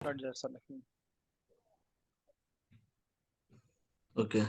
Start చేస్తాను. Okay.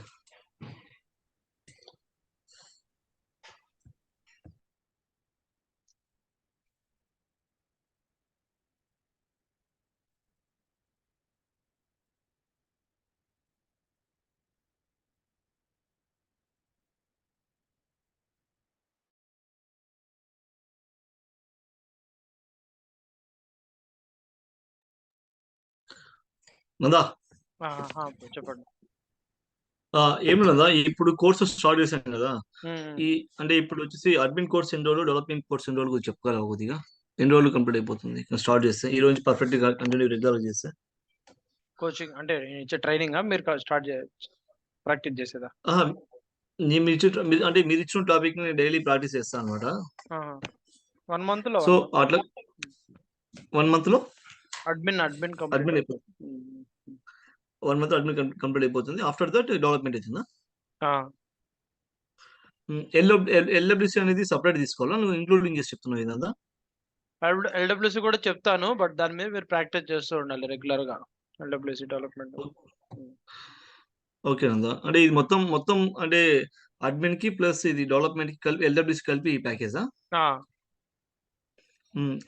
Nanda చెప్పండి. ఏం లేదా ఇప్పుడు కోర్సు స్టార్ట్ చేశాను కదా. మ్మ్. ఈ అంటే ఇప్పుడు వచ్చేసి అడ్మిన్ కోర్స్ ఎన్ని రోజులు, డెవలప్మెంట్ కోర్స్ ఎన్ని రోజులు గురించి చెప్పుకోవాలి కొద్దిగా. ఎన్ని రోజులు కంప్లీట్ అయిపోతుంది స్టార్ట్ చేస్తే, ఈ రోజు పర్ఫెక్ట్ గా కంటిన్యూ రెగ్యులర్ చేస్తే? కోచింగ్ అంటే నేను ఇచ్చే ట్రైనింగ్ మీరు స్టార్ట్ ప్రాక్టీస్ చేసేదా? ఆహా, మీరు అంటే మీరు ఇచ్చిన టాపిక్ ని డైలీ ప్రాక్టీస్ చేస్తాను అనమాట. 1 month లో సో అట్లా 1 month లో అడ్మిన్ కంప్లీట్ అడ్మిన్ అవుతుంది. అయిపోతుంది. 1 month అడ్మిన్ కంప్లీట్ అయిపోతుంది. ఆఫ్టర్ దట్ డెవలప్మెంట్ అవుతుందా? ఎల్డబ్ల్యూసి అనేది సపరేట్ తీసుకోవాలా, నువ్వు ఇంక్లూడింగ్ చేసి చెప్తున్నావు ఇదంతా? ఎల్డబ్ల్యూసి కూడా చెప్తాను, బట్ దాని మీద మీరు ప్రాక్టీస్ చేస్తూ ఉండాలి రెగ్యులర్ గా. LWC development. ఓకే నందా, అంటే ఇది మొత్తం మొత్తం అంటే అడ్మిన్ కి ప్లస్ ఇది డెవలప్మెంట్ కి కలిపి, ఎల్డబ్ల్యూసి కలిపి ఈ ప్యాకేజా?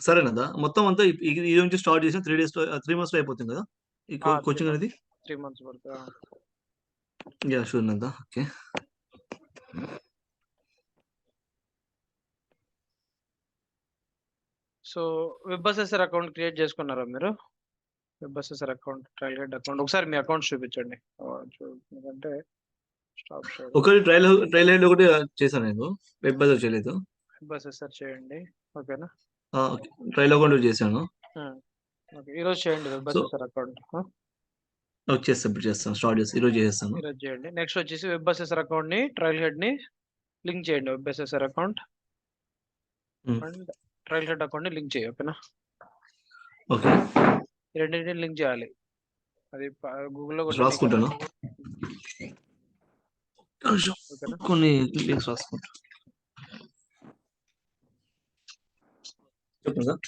సరేనందా, మొత్తం అంతా ఈ నుంచి స్టార్ట్ చేసిన 3 days 3 months లో అయిపోతుంది కదా ఈ కోచింగ్ అనేది? 3 months పడుతుంది. Yeah sure Nanda. Okay. So web account create చేసుకున్నారా మీరు? Web account, trial head account, ఒకసారి మీ అకౌంట్ చూపించండి. ఎందుకంటే స్టాప్ షేర్. ఒకటి ట్రైల్ హెడ్ ఒకటి చేశాను నేను, వెబ్ బజార్ చేయలేదు. వెబ్ చేయండి, ఓకేనా? ట్రైల్ అకౌంట్ చేశాను. ఓకే, ఈరోజు చేయండి వెబ్ సో అకౌంట్. ఇప్పుడు చేస్తాను, స్టార్ట్ చేస్తాను, ఈరోజు చేసేస్తాను. ఈరోజు చేయండి. నెక్స్ట్ వచ్చేసి వెబ్ అకౌంట్ ని, ట్రయల్ హెడ్ ని లింక్ చేయండి. Web account and trial head account ని లింక్ చేయి, ఓకేనా? ఓకే, రెండింటిని లింక్ చేయాలి. అది గూగుల్లో కూడా రాసుకుంటాను. ఓకేనా? కొన్ని లింక్స్ రాసుకుంటా. చెప్పండి sir.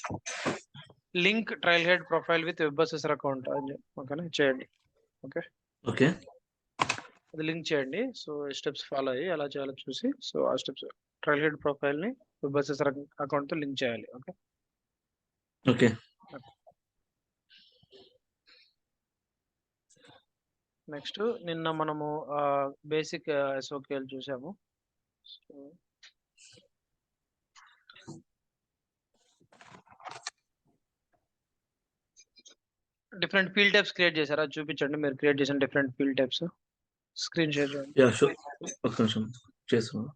Link trial head profile with web account అని ఓకేనా చేయండి. ఓకే, ఓకే, అది లింక్ చేయండి. సో స్టెప్స్ ఫాలో అయ్యి ఎలా చేయాలో చూసి, సో ఆ స్టెప్స్ ట్రయల్ హెడ్ ప్రొఫైల్ ని వెబ్ అకౌంట్ తో లింక్ చేయాలి. Okay okay. నెక్స్ట్ నిన్న మనము బేసిక్ ఎస్ఓకేఎల్ చూసాము. So different field types create చేశారా? చూపించండి మీరు క్రియేట్ చేసిన different field types. Screen share చేయండి. యా షూర్, ఒక్క నిమిషం చేస్తున్నాను.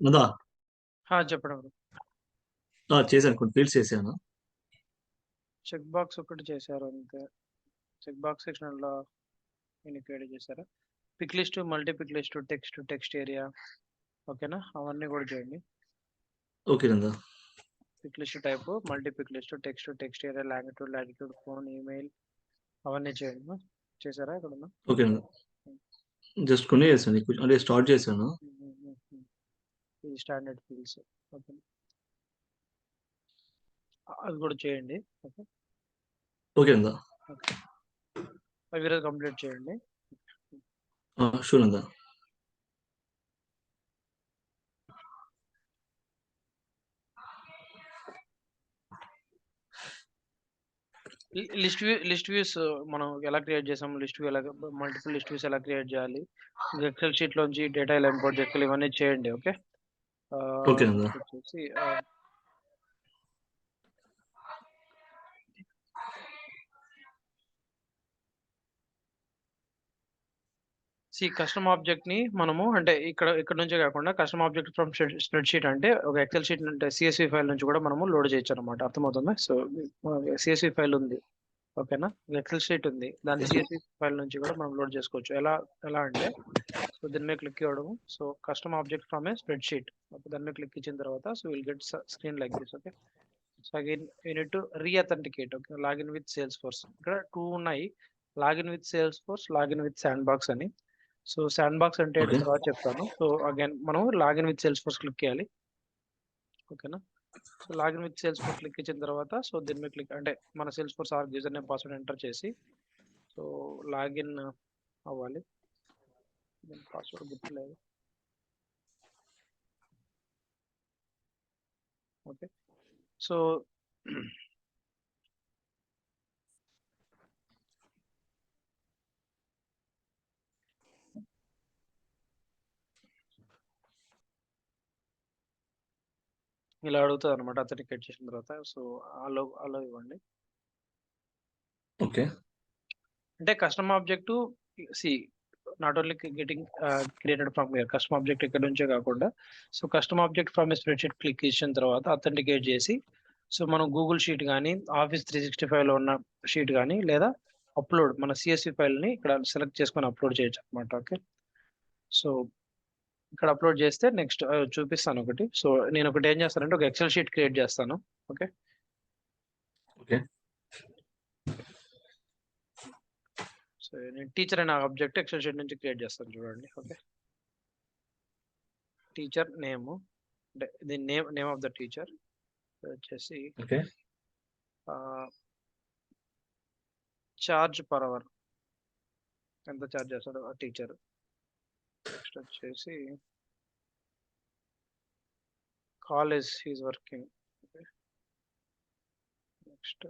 నందా చెప్పండి. చేశాను, కొన్ని ఫీల్డ్స్ చేశాను. చెక్ బాక్స్ ఒకటి చేశారు అంతే. చెక్ బాక్స్ సెక్షన్లో క్రియేట్ చేశారా? Pick list, multi pick list, text area, ఓకేనా? అవన్నీ కూడా చేయండి. ఓకే నందా. Pick list type, multi pick list, text area, latitude, phone, email అవన్నీ చేయండి. చేశారా ఇక్కడ? ఓకే నందా, జస్ట్ కొన్ని చేశాను, అంటే స్టార్ట్ చేశాను. ఇది స్టాండర్డ్ ఫీల్డ్స్, ఓకే, అది కూడా చేయండి. Okay okay Nanda. అవి ఈరోజు కంప్లీట్ చేయండి. షూర్ నందా. లిస్ట్ వ్యూస్ మనం ఎలా క్రియేట్ చేసాం, లిస్ట్ వ్యూ ఎలా, మల్టిపుల్ లిస్ట్ వ్యూస్ ఎలా క్రియేట్ చేయాలి, ఎక్సెల్ షీట్ లోంచి డేటా ఎలా ఇంపోర్ట్ చేసుకోవాలి, ఇవన్నీ చేయండి. Okay, okay Nanda. వచ్చేసి కస్టమ్ ఆబ్జెక్ట్ ని మనము అంటే ఇక్కడ నుంచే కాకుండా custom object from spread sheet అంటే ఒక ఎక్సెల్ షీట్ అంటే సిఎస్వి ఫైల్ నుంచి కూడా మనము లోడ్ చేయొచ్చు అనమాట. అర్థమవుతుందా? సో సిఎస్వి ఫైల్ ఉంది, ఓకేనా? ఎక్సెల్ షీట్ ఉంది, దాని సిఎస్వి ఫైల్ నుంచి కూడా మనం లోడ్ చేసుకోవచ్చు. ఎలా అంటే, సో దీని మీద క్లిక్ ఇవ్వడము, so custom object from a spread, దాని మీద క్లిక్ ఇచ్చిన తర్వాత so will get screen like this. Okay, so again unit to reauthenticate. Okay, login with Salesforce. ఇక్కడ 2 ఉన్నాయి, login with Salesforce, login with sandbox అని. So sandbox అంటే okay. తర్వాత చెప్తాను. సో అగైన్ మనం login with Salesforce click చేయాలి, ఓకేనా? So login with Salesforce click ఇచ్చిన తర్వాత సో దీని మీద క్లిక్ అంటే మన sales force are user name password enter చేసి సో లాగిన్ అవ్వాలి. పాస్వర్డ్ గుర్తులేదు. ఓకే, సో ఇలా అడుగుతుంది అనమాట అథెంటికేట్ చేసిన తర్వాత. సో అలో ఇవ్వండి. ఓకే. అంటే custom object is not only getting created from here, custom object ఇక్కడ నుంచే కాకుండా so custom object from spreadsheet click ఇచ్చిన తర్వాత అథెంటికేట్ చేసి సో మనం గూగుల్ షీట్ కానీ ఆఫీస్ 365లో ఉన్న షీట్ కానీ లేదా అప్లోడ్ మన సిఎస్వి ఫైల్ని ఇక్కడ సెలెక్ట్ చేసుకొని అప్లోడ్ చేయొచ్చు అనమాట. ఓకే, సో ఇక్కడ అప్లోడ్ చేస్తే నెక్స్ట్ చూపిస్తాను ఒకటి. సో నేను ఒకటి ఏం చేస్తానంటే ఒక ఎక్సెల్ షీట్ క్రియేట్ చేస్తాను. Okay okay. సో నేను టీచర్ అనే ఆబ్జెక్ట్ ఎక్సెల్ షీట్ నుంచి క్రియేట్ చేస్తాను, చూడండి. ఓకే, టీచర్ నేమ్ అంటే the name of the teacher వచ్చేసి ఓకే. చార్జ్ పర్ అవర్, ఎంత చార్జ్ చేస్తాడు ఆ టీచర్. నెక్స్ట్ వచ్చేసి college he's working. Next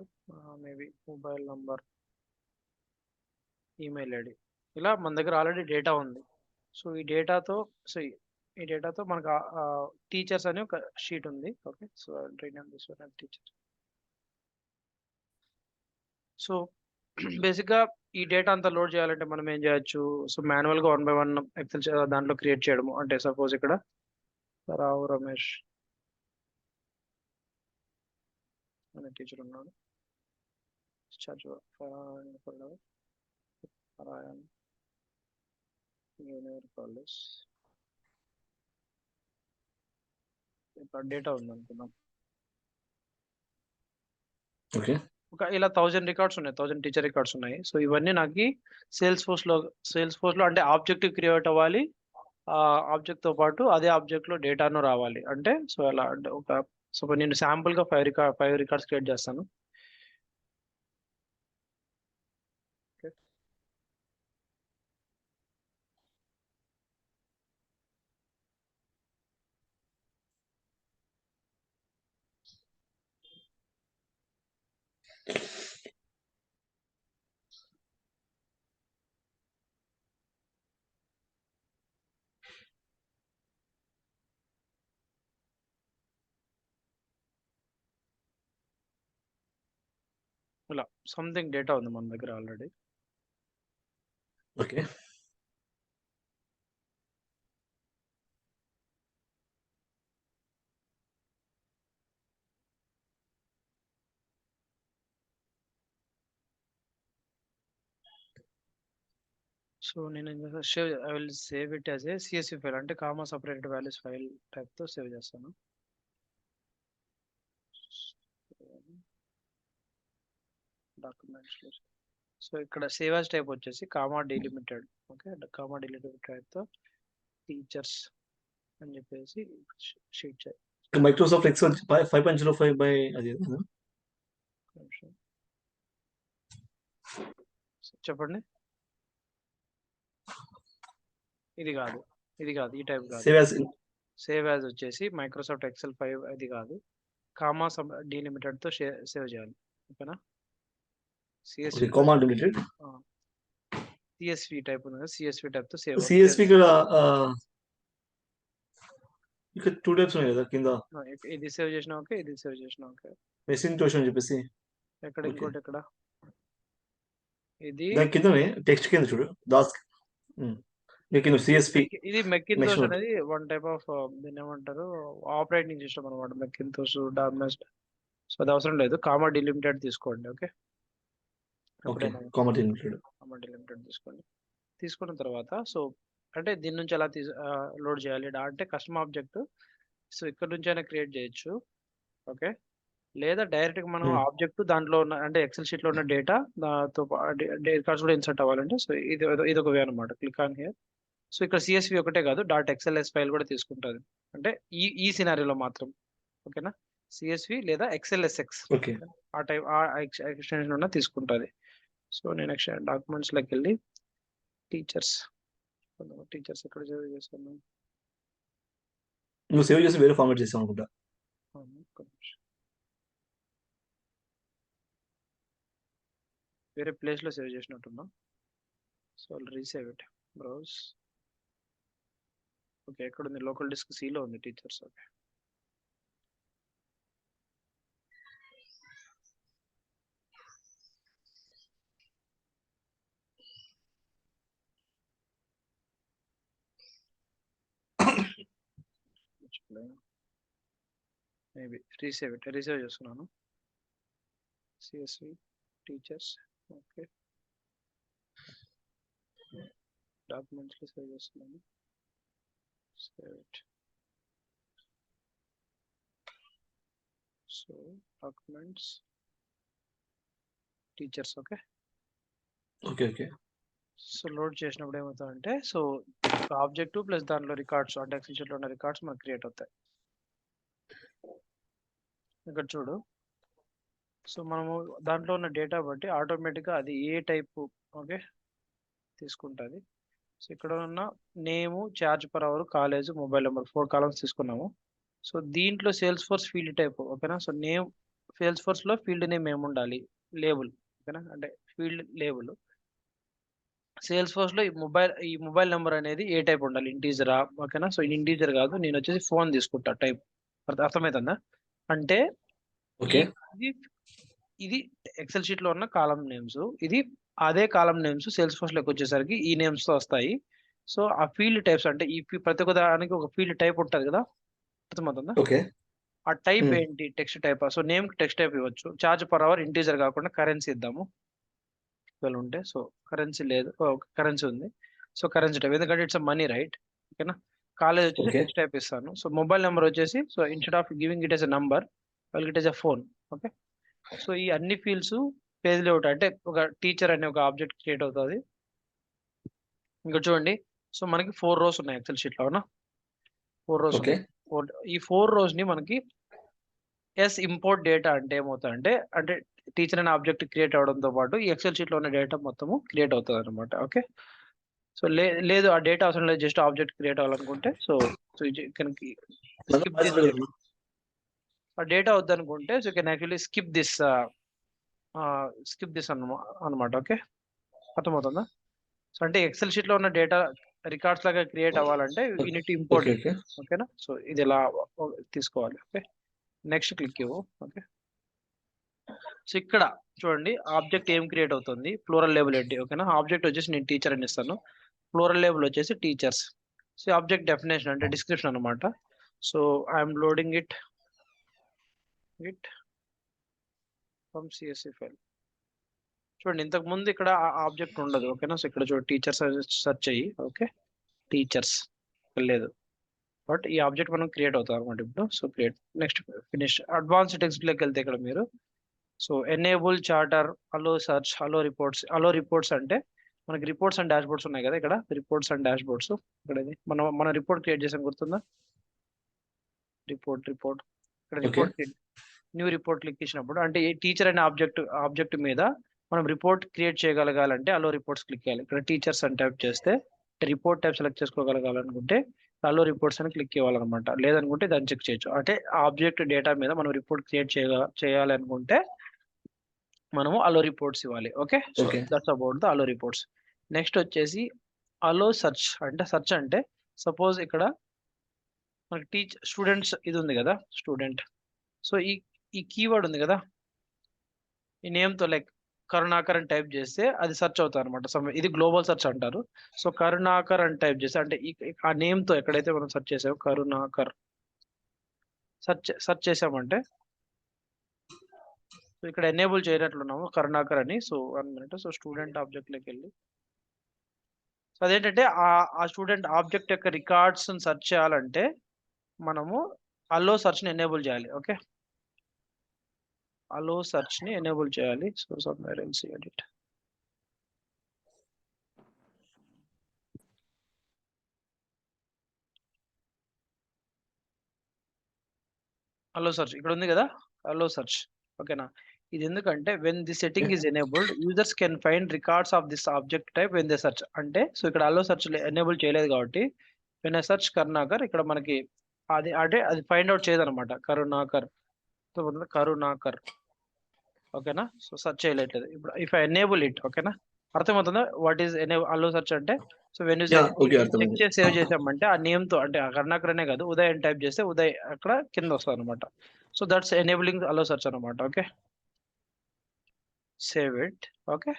maybe mobile number, email ID. ఇలా మన దగ్గర ఆల్రెడీ డేటా ఉంది. సో ఈ డేటాతో మనకు టీచర్స్ అనే ఒక షీట్ ఉంది. Okay, so teacher. సో బేసిక్గా ఈ డేటా అంతా లోడ్ చేయాలంటే మనం ఏం చేయొచ్చు, సో మాన్యువల్గా 1 by 1 ఎక్సెల్ దాంట్లో క్రియేట్ చేయడము. అంటే సపోజ్ ఇక్కడ రావు రమేష్ అనే టీచర్ ఉన్నాడు, జూనియర్ కాలేజ్ డేటా ఉంది అనుకుందాం. ఓకే. ఒక ఇలా 1000 రికార్డ్స్ ఉన్నాయి, 1000 టీచర్ రికార్డ్స్ ఉన్నాయి. సో ఇవన్నీ నాకు సేల్స్ ఫోర్స్ లో అంటే ఆబ్జెక్టివ్ క్రియేట్ అవ్వాలి. ఆ ఆబ్జెక్ట్ తో పాటు అదే ఆబ్జెక్ట్ లో డేటాను రావాలి. అంటే సో అలా అంటే సో నేను శాంపుల్ గా 5 రికార్డ్స్ క్రియేట్ చేస్తాను. ఇలా సంథింగ్ డేటా ఉంది మన దగ్గర ఆల్రెడీ. ఓకే. సో నేను I will save it as a CSV file అంటే comma separated values file type తో సేవ్ చేస్తాను. డాక్యుమెంట్స్. సో ఇక్కడ సేవ్ యాజ్ టైప్ వచ్చేసి comma delimited. Okay, comma delimited type తో టీచర్స్ అని చెప్పేసి షీట్ చేయాలి. మైక్రోసాఫ్ట్ ఎక్సెల్ 5.05 బై అది కదా? చెప్పండి. ఇది కాదు, ఈ టైప్ కాదు. సేవ్ యాజ్ వచ్చేసి మైక్రోసాఫ్ట్ ఎక్సెల్ 5 అది కాదు, కామా డిలిమిటెడ్ తో సేవ్ చేయాలి. ఓకేనా? సిఎస్వి సిఎస్వి టైప్ ఉంది కదా, సిఎస్వి టైప్ తో సేవ్. సిఎస్వి ఇక్కడ 2 టైప్స్ ఉన్నాయి కదా కింద. ఇది సేవ్ చేసినా ఓకే, ఇది సేవ్ చేసినా ఓకే. మెషిన్ టోషన్ అని చెప్పేసి ఎక్కడ ఇంకోటి ఎక్కడ ఇది దాని కిందనే టెక్స్ట్ కింద చూడు దాస్ కింద సిఎస్వి. ఇది మెకింతోష్ అనేది వన్ టైప్ ఆఫ్ దీన్ని ఏమంటారు ఆపరేటింగ్ సిస్టమ్ అనమాట, మెకింతోష్ డార్మెస్ట్. సో అది అవసరం లేదు, కామా డిలిమిటెడ్ తీసుకోండి. ఓకే, కామా డిలిమిటెడ్ తీసుకోండి. తీసుకున్న తర్వాత సో అంటే దీని నుంచి ఎలా లోడ్ చేయాలి అంటే కస్టమ్ ఆబ్జెక్ట్. సో ఇక్కడ నుంచి అయినా క్రియేట్ చేయొచ్చు. ఓకే, లేదా డైరెక్ట్ గా మనం ఆబ్జెక్ట్ దాంట్లో ఉన్న అంటే ఎక్సెల్ షీట్ లో ఉన్న డేటా దాంతో రికార్డ్స్ కూడా ఇన్సర్ట్ అవ్వాలంటే సో ఇది ఒక వే అనమాట. Click on here. సో ఇక్కడ సిఎస్వి ఒకటే కాదు, .xls ఫైల్ కూడా తీసుకుంటుంది, అంటే ఈ సినారీలో మాత్రం. ఓకేనా? సిఎస్వి లేదా XLSX ఆ టైప్ ఆ ఎక్స్టెన్షన్ ఉన్న తీసుకుంటుంది. సో నేను డాక్యుమెంట్స్ లోకి వెళ్ళి టీచర్స్ ఎక్కడ సేవ్ చేశాను? నువ్వు సేవ్ చేసి వేరే ఫార్మాట్ చేసావు అనుకుంటా. వేరే ప్లేస్ లో సేవ్ చేసినట్టున్నా. So resave it, browse. Okay, ఎక్కడ ఉంది? లోకల్ డిస్క్ సి లో ఉంది టీచర్స్. ఓకే, మేబీ రీసేవ్ చేస్తున్నాను. CSV teachers. ఓకే, డాక్యుమెంట్స్ లో సేవ్ చేస్తున్నాను. Save it. So documents teachers. Okay, so load చేసినప్పుడు ఏమవుతుందంటే సో ఆబ్జెక్ట్ ప్లస్ దాంట్లో రికార్డ్స్ అంటే ఎక్సెల్ షీట్ లో ఉన్న రికార్డ్స్ మనకు క్రియేట్ అవుతాయి. ఇక్కడ చూడు. సో మనము దాంట్లో ఉన్న డేటా బట్టి ఆటోమేటిక్గా అది ఏ టైప్ ఓకే తీసుకుంటుంది. సో ఇక్కడ ఉన్న name, charge per hour, college, mobile number 4 columns తీసుకున్నాము. సో దీంట్లో సేల్స్ ఫోర్స్ ఫీల్డ్ టైప్. ఓకేనా? సో నేమ్ సేల్స్ ఫోర్స్ లో ఫీల్డ్ నేమ్ ఏముండాలి? లేబుల్. ఓకేనా? అంటే ఫీల్డ్ లేబుల్. సేల్స్ ఫోర్స్ లో ఈ మొబైల్ నెంబర్ అనేది ఏ టైప్ ఉండాలి? ఇంటీజరా? ఓకేనా? సో ఇంటీజర్ కాదు, నేను వచ్చేసి ఫోన్ తీసుకుంటా టైప్. అర్థమవుతుందా? అంటే ఇది ఎక్సెల్ షీట్ లో ఉన్న కాలం నేమ్స్, ఇది అదే కాలం నేమ్స్ సేల్స్ ఫోర్స్ లోకి వచ్చేసరికి ఈ నేమ్స్ తో వస్తాయి. సో ఆ ఫీల్డ్ టైప్స్ అంటే ఈ ప్రతి ఒక్క దానికి ఒక ఫీల్డ్ టైప్ ఉంటుంది కదా, అర్థమవుతుందా? ఆ టైప్ ఏంటి? Text type. So name text type ఇవ్వచ్చు. ఛార్జ్ పర్ అవర్ ఇంటీజర్ కాకుండా కరెన్సీ ఇద్దాము ఉంటే. సో కరెన్సీ లేదు, కరెన్సీ ఉంది. సో కరెన్సీ టైప్, ఎందుకంటే ఇట్స్ మనీ, రైట్? ఓకేనా? కాలేజ్ వచ్చేసి టెక్స్ట్ టైప్ ఇస్తాను. సో మొబైల్ నెంబర్ వచ్చేసి so instead of giving it as a number, it as a phone. Okay, so ఈ అన్ని ఫీల్డ్స్ పేజ్ లేఅవుట్ అంటే ఒక టీచర్ అనే ఒక ఆబ్జెక్ట్ క్రియేట్ అవుతుంది. ఇంకా చూడండి, సో మనకి 4 రోస్ ఉన్నాయి ఎక్సెల్ షీట్ లో. అవునా? 4 రోస్ ఉన్నాయి. ఈ 4 రోస్ ని మనకి ఇంపోర్ట్ డేటా అంటే ఏమవుతుంది అంటే టీచర్ అనే ఆబ్జెక్ట్ క్రియేట్ అవడంతో పాటు ఈ ఎక్సెల్ షీట్ లో ఉన్న డేటా మొత్తము క్రియేట్ అవుతుంది అనమాట. ఓకే, సో లేదు ఆ డేటా అవసరం లేదు, జస్ట్ ఆబ్జెక్ట్ క్రియేట్ అవ్వాలనుకుంటే సో ఆ డేటా వద్దనుకుంటే so can actually skip this అనమాట. ఓకే, అర్థమవుతుందా? సో అంటే ఎక్సెల్ షీట్ లో ఉన్న డేటా రికార్డ్స్ లాగా క్రియేట్ అవ్వాలంటే యూనిట్ ఇంపోర్ట్. ఓకేనా? సో ఇది ఎలా తీసుకోవాలి. ఓకే, నెక్స్ట్ క్లిక్ ఇవ్వు. ఓకే, సో ఇక్కడ చూడండి ఆబ్జెక్ట్ ఏం క్రియేట్ అవుతుంది? ప్లూరల్ లేబుల్ ఏంటి? ఓకేనా? ఆబ్జెక్ట్ వచ్చేసి నేను టీచర్ అని ఇస్తాను, ప్లూరల్ లేబుల్ వచ్చేసి టీచర్స్. సో ఆబ్జెక్ట్ డెఫినేషన్ అంటే డిస్క్రిప్షన్ అనమాట. So I'm loading it from CSV file. చూడండి ఇంతకు ముందు ఇక్కడ ఆబ్జెక్ట్ ఉండదు. ఓకేనా? సో ఇక్కడ చూడండి టీచర్స్ సెర్చ్ చెయ్యి. ఓకే, టీచర్స్ లేదు, బట్ ఈ ఆబ్జెక్ట్ మనం క్రియేట్ అవుతాం అనమాట ఇప్పుడు. So create, next finish. Advance text లోకి వెళ్తే ఇక్కడ మీరు సో ఎనేబుల్ చార్టర్, అలో సర్చ్, అలో రిపోర్ట్స్. అలో రిపోర్ట్స్ అంటే మనకి రిపోర్ట్స్ అండ్ డాష్ బోర్డ్స్ ఉన్నాయి కదా, ఇక్కడ రిపోర్ట్స్ అండ్ డాష్ బోర్డ్స్. ఇక్కడ ఇది మన రిపోర్ట్ క్రియేట్ చేసాం, గుర్తుందా? రిపోర్ట్ ఇక్కడ okay. Report new report click చేసినప్పుడు అంటే ఈ టీచర్ అనే ఆబ్జెక్ట్ మీద మనం రిపోర్ట్ క్రియేట్ చేయగలగాలంటే అలో రిపోర్ట్స్ క్లిక్ చేయాలి. ఇక్కడ టీచర్స్ అని టైప్ చేస్తే రిపోర్ట్ టైప్ సెలెక్ట్ చేసుకోగలగాలనుకుంటే అలో రిపోర్ట్స్ అని క్లిక్ చేయాలన్నమాట. లేదనుకుంటే దాన్ని చెక్ చేయొచ్చు. అంటే ఆబ్జెక్ట్ డేటా మీద మనం రిపోర్ట్ క్రియేట్ చేయాలి అనుకుంటే మనము అలో రిపోర్ట్స్ ఇవ్వాలి. Okay, so okay. That's about the allow reports. Next వచ్చేసి అలో సర్చ్. అంటే సర్చ్ అంటే సపోజ్ ఇక్కడ మనకి స్టూడెంట్స్ ఇది ఉంది కదా, స్టూడెంట్. సో ఈ కీవర్డ్ ఉంది కదా, ఈ నేమ్ తో లైక్ కరుణాకర్ అని టైప్ చేస్తే అది సెర్చ్ అవుతుంది అనమాట. ఇది గ్లోబల్ సెర్చ్ అంటారు. సో కరుణాకర్ అని టైప్ చేస్తే అంటే ఆ నేమ్ తో ఎక్కడైతే మనం సెర్చ్ చేసామో కరుణాకర్ సెర్చ్ చేసామంటే సో ఇక్కడ ఎనేబుల్ చేయనట్లున్నాము కరుణాకర్ అని. So 1 minute. So student object లోకి వెళ్ళి సో అదేంటంటే ఆ స్టూడెంట్ ఆబ్జెక్ట్ యొక్క రికార్డ్స్ సెర్చ్ చేయాలంటే మనము అలో సెర్చ్ ని ఎనేబుల్ చేయాలి. ఓకే, అలో సెర్చ్ ని ఎనేబుల్ చేయాలి. So somewhere else edit. Allow search ఇక్కడ ఉంది కదా, అలో సెర్చ్. ఓకేనా? ఇది ఎందుకంటే when the setting is enabled users can find records of this object type when they search. అంటే సో ఇక్కడ అలో సెర్చ్ ఎనేబుల్ చేయలేదు కాబట్టి వెన్ సెర్చ్ కరుణాకర్ ఇక్కడ మనకి అది అంటే అది ఫైండ్ అవుట్ చేయదన్నమాట. కరుణాకర్ ఓకేనా? సో సెర్చ్ చేయలేదు. ఇప్పుడు ఇఫ్ ఐ ఎనేబుల్ ఇట్, ఓకేనా? అర్థమవుతుందా వాట్ ఈస్ అలో సెర్చ్ అంటే? So when you okay, check అర్థమైంది. చేసి సేవ్ చేసామంటే ఆ నేమ్ తో అంటే ఆ కరుణాకర్ అనే కాదు, ఉదయ్ అని టైప్ చేస్తే ఉదయ్ అక్కడ కింద వస్తుంది అనమాట. So that's enabling allow search అనమాట. Okay, save it. Okay,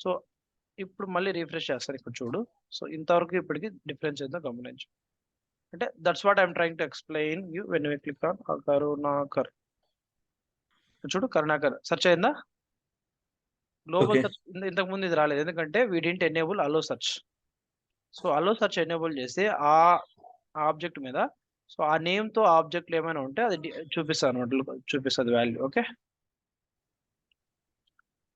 so ఇప్పుడు మళ్ళీ రిఫ్రెష్ చేస్తాను. ఇక్కడ చూడు, సో ఇంతవరకు ఇప్పటికి డిఫరెన్స్ ఏందో గమనించు. అంటే that's what I'm trying to explain you when you click on Karunakar. చూడు కరుణాకర్ సెర్చ్ అయిందా? Global okay. సెర్చ్ ఇంతకు ముందు ఇది రాలేదు ఎందుకంటే we didn't enable allow search. So allow search enable చేసి ఆ ఆబ్జెక్ట్ మీద సో ఆ నేమ్ తో ఆబ్జెక్ట్లు ఏమైనా ఉంటే అది చూపిస్తాను అనమాట, చూపిస్తుంది వాల్యూ. ఓకే,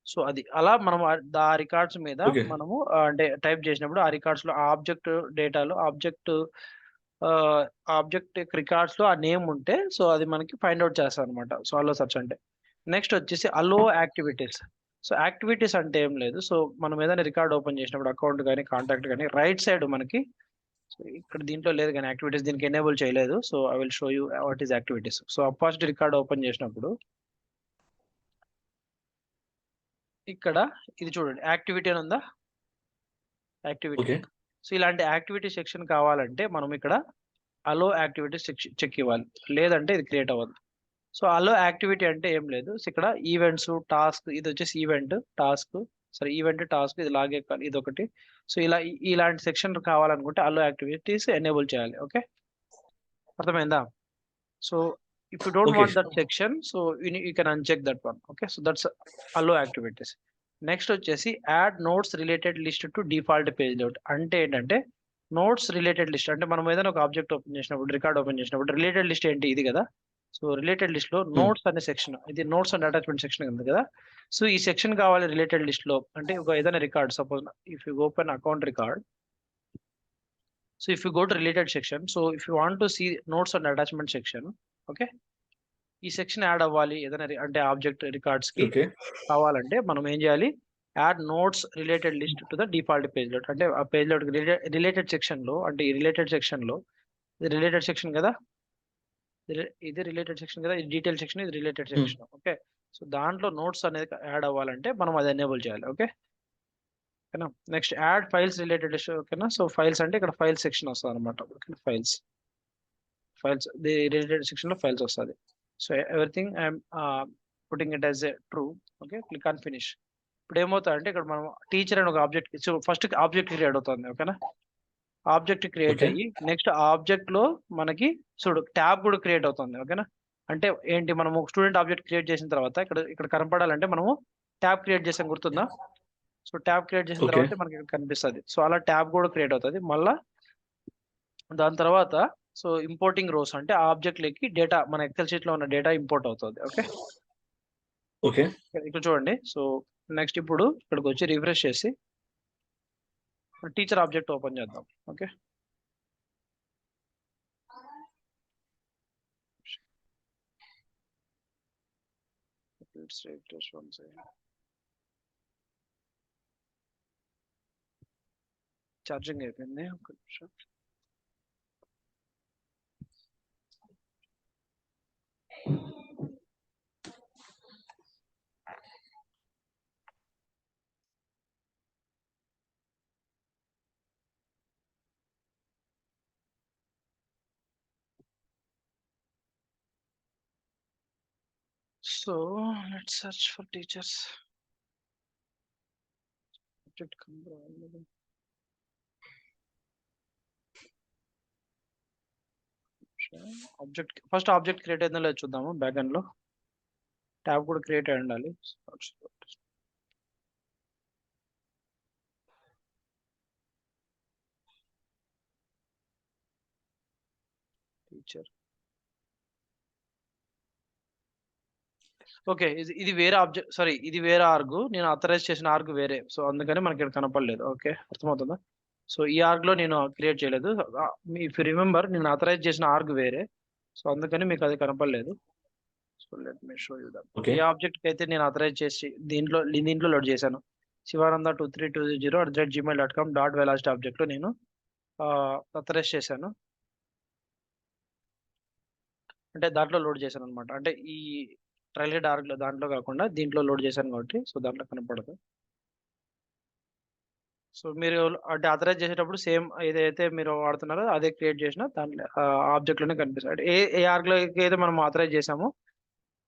సో అది అలా మనం ఆ రికార్డ్స్ మీద ఓకే. మనము అంటే టైప్ చేసినప్పుడు ఆ రికార్డ్స్ లో ఆబ్జెక్ట్ డేటాలో ఆబ్జెక్ట్ రికార్డ్స్ లో ఆ నేమ్ ఉంటే సో అది మనకి ఫైండ్ అవుట్ చేస్తాం అనమాట. సో అలో సెర్చ్ అంటే. నెక్స్ట్ వచ్చేసి అలో యాక్టివిటీస్. సో యాక్టివిటీస్ అంటే ఏం లేదు. సో మనం ఏదైనా రికార్డ్ ఓపెన్ చేసినప్పుడు అకౌంట్ కానీ కాంటాక్ట్ కానీ రైట్ సైడ్ మనకి సో ఇక్కడ దీంట్లో లేదు కానీ యాక్టివిటీస్ దీనికి ఎనేబుల్ చేయలేదు. So I will show you what is activities. So opposite record open చేసినప్పుడు ఇక్కడ ఇది చూడండి యాక్టివిటీ అని ఉందా, యాక్టివిటీ. ఓకే. సో ఇలాంటి యాక్టివిటీ సెక్షన్ కావాలంటే మనం ఇక్కడ అలో యాక్టివిటీ చెక్ ఇవ్వాలి, లేదంటే ఇది క్రియేట్ అవ్వదు. సో అలో యాక్టివిటీ అంటే ఏం లేదు. సో ఇక్కడ ఈవెంట్స్, టాస్క్, ఇది వచ్చేసి ఈవెంట్, టాస్క్, సరే ఈవెంట్, టాస్క్, ఇది లాగే ఇది ఒకటి. సో ఇలాంటి సెక్షన్ కావాలనుకుంటే అలో యాక్టివిటీస్ ఎనేబుల్ చేయాలి. ఓకే, అర్థమైందా? So if you don't Okay, want that section, so you can uncheck that one. Okay, so that's allow activities. Next వచ్చేసి add notes related list to default page layout. అంటే ఏంటంటే notes related list అంటే మనం ఏదైనా ఒక object open చేసినప్పుడు, record open చేసినప్పుడు related list ఏంటి ఇది కదా. సో రిలేటెడ్ లిస్ట్ లో నోట్స్ అనే సెక్షన్, ఇది నోట్స్ అండ్ అటాచ్మెంట్ సెక్షన్ ఉంది కదా. సో ఈ సెక్షన్ కావాలి రిలేటెడ్ లిస్ట్ లో. అంటే ఒక ఏదైనా record, suppose if you open account record, so if you go to related section, so if you want to see notes and attachment section, okay, ఈ section add అవ్వాలి ఏదైనా అంటే ఆబ్జెక్ట్ రికార్డ్స్ కి okay. కావాలంటే మనం ఏం చేయాలి, add notes related list to the default page load. అంటే ఆ పేజ్ లోడ్ రిలేటెడ్ సెక్షన్ లో, అంటే ఈ రిలేటెడ్ సెక్షన్ లో, ఇది రిలేటెడ్ సెక్షన్ కదా, ఇది రిలేటెడ్ సెక్షన్ కదా, ఇది డీటెయిల్ సెక్షన్, ఇది రిలేటెడ్ సెక్షన్. ఓకే, సో దాంట్లో నోట్స్ అనేది యాడ్ అవ్వాలంటే మనం అది ఎనేబుల్ చేయాలి. ఓకే, ఓకేనా. Next add files related list. ఓకేనా, సో ఫైల్స్ అంటే ఇక్కడ ఫైల్ సెక్షన్ వస్తుంది అనమాట. Okay, files the related section లో ఫైల్స్ వస్తుంది. So everything I'm putting it as a true. Okay, click on finish. ఇప్పుడు ఏమవుతుందంటే ఇక్కడ మనం టీచర్ అని ఒక object, so first object create అవుతుంది. ఓకేనా, ఆబ్జెక్ట్ క్రియేట్ Okay. అయ్యి నెక్స్ట్ ఆబ్జెక్ట్ లో మనకి చూడు ట్యాబ్ కూడా క్రియేట్ అవుతుంది. ఓకేనా, అంటే ఏంటి, మనము స్టూడెంట్ ఆబ్జెక్ట్ క్రియేట్ చేసిన తర్వాత ఇక్కడ కనపడాలంటే మనము ట్యాబ్ క్రియేట్ చేసాం గుర్తుందా? సో ట్యాబ్ క్రియేట్ చేసిన ఓకే తర్వాత మనకి ఇక్కడ కనిపిస్తుంది. సో అలా ట్యాబ్ కూడా క్రియేట్ అవుతుంది. మళ్ళా దాని తర్వాత సో ఇంపోర్టింగ్ రోస్ అంటే ఆ ఆబ్జెక్ట్ లకి డేటా మన ఎక్సెల్ షీట్ లో ఉన్న డేటా ఇంపోర్ట్ అవుతుంది. ఓకే, ఓకే ఇక్కడ చూడండి. సో నెక్స్ట్ ఇప్పుడు ఇక్కడికి వచ్చి రిఫ్రెష్ చేసి టీచర్ ఆబ్జెక్ట్ ఓపెన్ చేద్దాం. ఓకే, ఛార్జింగ్ అయిపోయింది. ఒక నిమిషం. So let's search for teachers. Object object first object create అయిందో లేదో చూద్దాము. బ్యాక్ ఎండ్ లో ట్యాబ్ కూడా క్రియేట్ అయి ఉండాలి. టీచర్. ఓకే, ఇది వేరే ఆబ్జెక్ట్, సారీ ఇది వేరే ఆర్గ్. నేను అథరైజ్ చేసిన ఆర్గ్ వేరే, సో అందుకని మనకి ఇక్కడ కనపడలేదు. ఓకే, అర్థమవుతుందా? సో ఈ ఆర్గ్ లో నేను క్రియేట్ చేయలేదు. ఇఫ్ రిమెంబర్ నేను అథరైజ్ చేసిన ఆర్గ్ వేరే, సో అందుకని మీకు అది కనపడలేదు. So let me show you that. Okay ఈ ఆబ్జెక్ట్ కి అయితే నేను అథరైజ్ చేసి దీంట్లో లోడ్ చేశాను. Sivananda2320@gmail.com .velocity ఆబ్జెక్ట్ లో నేను అథరైజ్ చేశాను. అంటే దాంట్లో లోడ్ చేశాను అనమాట. అంటే ఈ ట్రైలెడ్ ఆర్గ్ దాంట్లో కాకుండా దీంట్లో లోడ్ చేశాను కాబట్టి సో దాంట్లో కనపడదు. సో మీరు అంటే అథరైజ్ చేసేటప్పుడు సేమ్ ఏదైతే మీరు వాడుతున్నారో అదే క్రియేట్ చేసిన దాంట్లో ఆబ్జెక్ట్ లోనే కనిపిస్తుంది. అంటే ఏ ఆర్గ్ లో అయితే మనం అథరైజ్ చేసామో